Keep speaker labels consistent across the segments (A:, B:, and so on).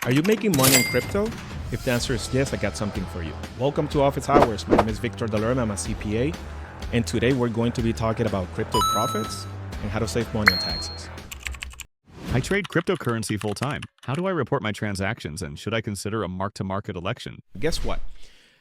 A: Are you making money on crypto? If the answer is yes, I got something for you. Welcome to Office Hours. My name is Victor Delerme. I'm a CPA. And today we're going to be talking about crypto profits and how to save money on taxes.
B: I trade cryptocurrency full time. How do I report my transactions, and should I consider a mark-to-market election?
A: Guess what?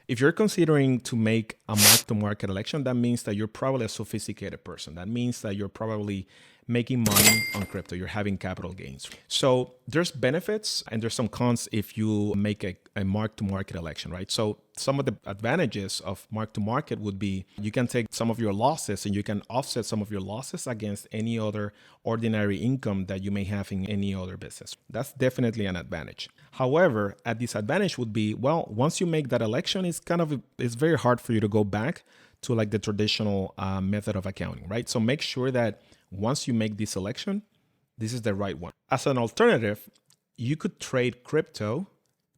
A: If you're considering to make a mark-to-market election, that means that you're probably a sophisticated person. That means that you're probably making money on crypto. You're having capital gains. So there's benefits and there's some cons if you make a mark-to-market election, right? So some of the advantages of mark-to-market would be you can take some of your losses and you can offset some of your losses against any other ordinary income that you may have in any other business. That's definitely an advantage. However, a disadvantage would be, well, once you make that election, it's very hard for you to go back to like the traditional method of accounting, right? So make sure that once you make this election, this is the right one. As an alternative, you could trade crypto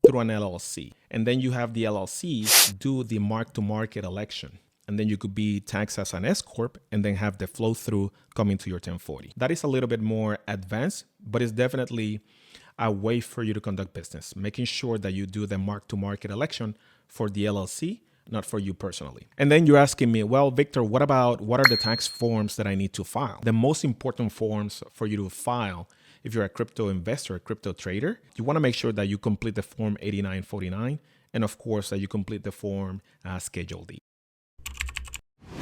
A: through an LLC, and then you have the LLC do the mark-to-market election. And then you could be taxed as an S Corp and then have the flow through coming to your 1040. That is a little bit more advanced, but it's definitely a way for you to conduct business, making sure that you do the mark-to-market election for the LLC, not for you personally. And then you're asking me, well, Victor, what are the tax forms that I need to file? The most important forms for you to file if you're a crypto investor, a crypto trader, you want to make sure that you complete the form 8949, and of course that you complete the form Schedule D.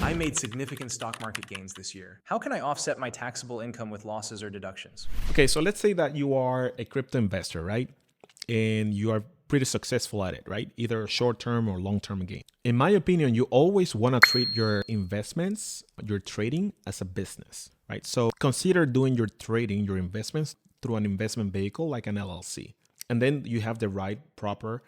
C: I made significant stock market gains this year. How can I offset my taxable income with losses or deductions?
A: Okay, so let's say that you are a crypto investor, right? And you are pretty successful at it, right? Either short-term or long-term gain. In my opinion, you always want to treat your investments, your trading as a business, right? So consider doing your trading, your investments through an investment vehicle like an LLC. And then you have the right proper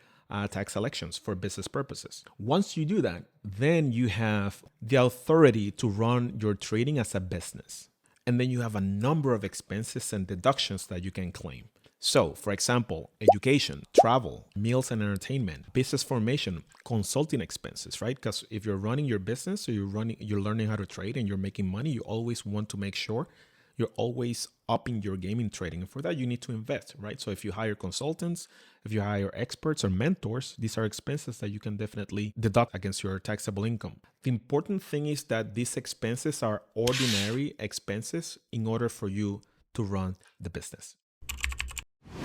A: tax elections for business purposes. Once you do that, then you have the authority to run your trading as a business. And then you have a number of expenses and deductions that you can claim. So, for example, education, travel, meals and entertainment, business formation, consulting expenses, right? Because if you're running your business or you're learning how to trade and you're making money, you always want to make sure you're always upping your game in trading. And for that, you need to invest, right? So if you hire consultants, if you hire experts or mentors, these are expenses that you can definitely deduct against your taxable income. The important thing is that these expenses are ordinary expenses in order for you to run the business.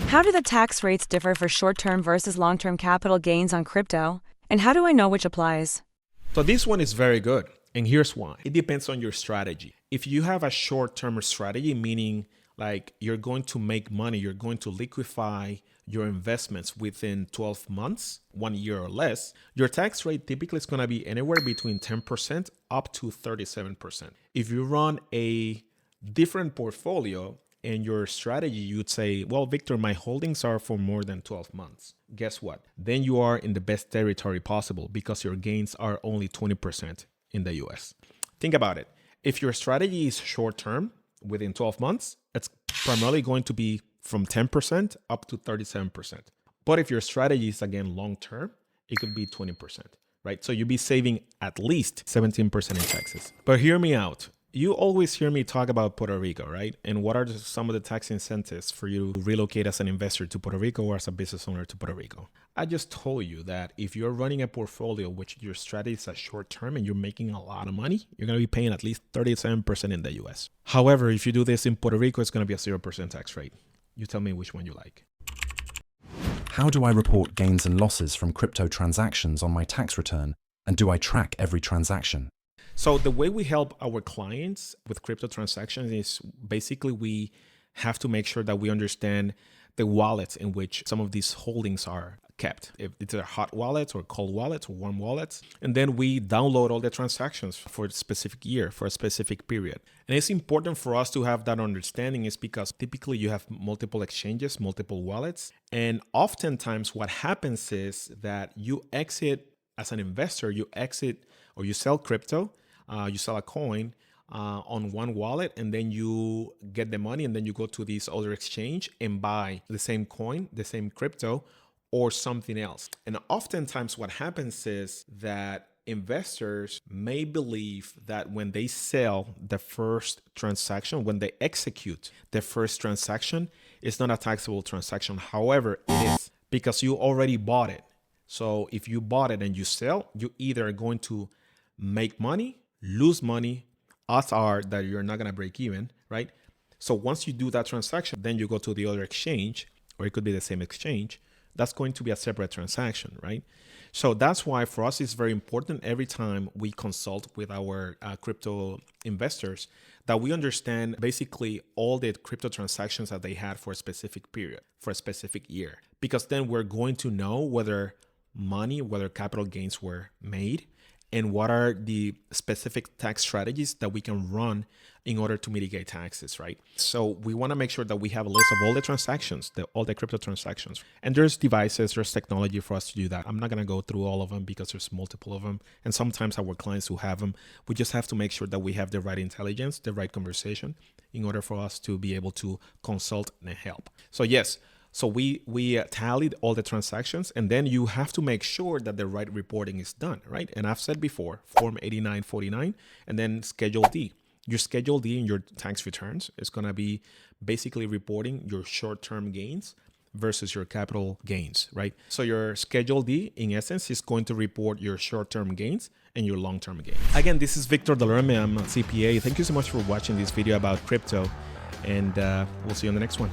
D: How do the tax rates differ for short-term versus long-term capital gains on crypto? And how do I know which applies?
A: So this one is very good. And here's why. It depends on your strategy. If you have a short-term strategy, meaning like you're going to make money, you're going to liquefy your investments within 12 months, 1 year or less, your tax rate typically is going to be anywhere between 10% up to 37%. If you run a different portfolio, and your strategy, you'd say, well, Victor, my holdings are for more than 12 months. Guess what? Then you are in the best territory possible because your gains are only 20% in the US. Think about it. If your strategy is short term, within 12 months, it's primarily going to be from 10% up to 37%. But if your strategy is, again, long term, it could be 20%, right? So you'll be saving at least 17% in taxes. But hear me out. You always hear me talk about Puerto Rico, right? And what are some of the tax incentives for you to relocate as an investor to Puerto Rico or as a business owner to Puerto Rico? I just told you that if you're running a portfolio which your strategy is a short term and you're making a lot of money, you're going to be paying at least 37% in the US. However, if you do this in Puerto Rico, it's going to be a 0% tax rate. You tell me which one you like.
E: How do I report gains and losses from crypto transactions on my tax return? And do I track every transaction?
A: So the way we help our clients with crypto transactions is basically we have to make sure that we understand the wallets in which some of these holdings are kept. If it's a hot wallets or cold wallets or warm wallets, and then we download all the transactions for a specific year, for a specific period. And it's important for us to have that understanding is because typically you have multiple exchanges, multiple wallets. And oftentimes what happens is that you exit as an investor, you exit or you sell crypto, you sell a coin on one wallet, and then you get the money, and then you go to this other exchange and buy the same coin, the same crypto, or something else. And oftentimes what happens is that investors may believe that when they sell the first transaction, when they execute the first transaction, it's not a taxable transaction. However, it is, because you already bought it. So if you bought it and you sell, you either are going to make money, lose money. Odds are that you're not going to break even, right? So once you do that transaction, then you go to the other exchange, or it could be the same exchange. That's going to be a separate transaction, right? So that's why for us, it's very important every time we consult with our crypto investors that we understand basically all the crypto transactions that they had for a specific period, for a specific year, because then we're going to know whether capital gains were made, and what are the specific tax strategies that we can run in order to mitigate taxes, right? So we want to make sure that we have a list of all the transactions, all the crypto transactions. And there's devices, there's technology for us to do that. I'm not going to go through all of them because there's multiple of them. And sometimes our clients who have them, we just have to make sure that we have the right intelligence, the right conversation in order for us to be able to consult and help. So yes, so we tallied all the transactions, and then you have to make sure that the right reporting is done, right? And I've said before, Form 8949, and then Schedule D. Your Schedule D in your tax returns is going to be basically reporting your short-term gains versus your capital gains, right? So your Schedule D, in essence, is going to report your short-term gains and your long-term gains. Again, this is Victor Delerme. I'm a CPA. Thank you so much for watching this video about crypto, and we'll see you on the next one.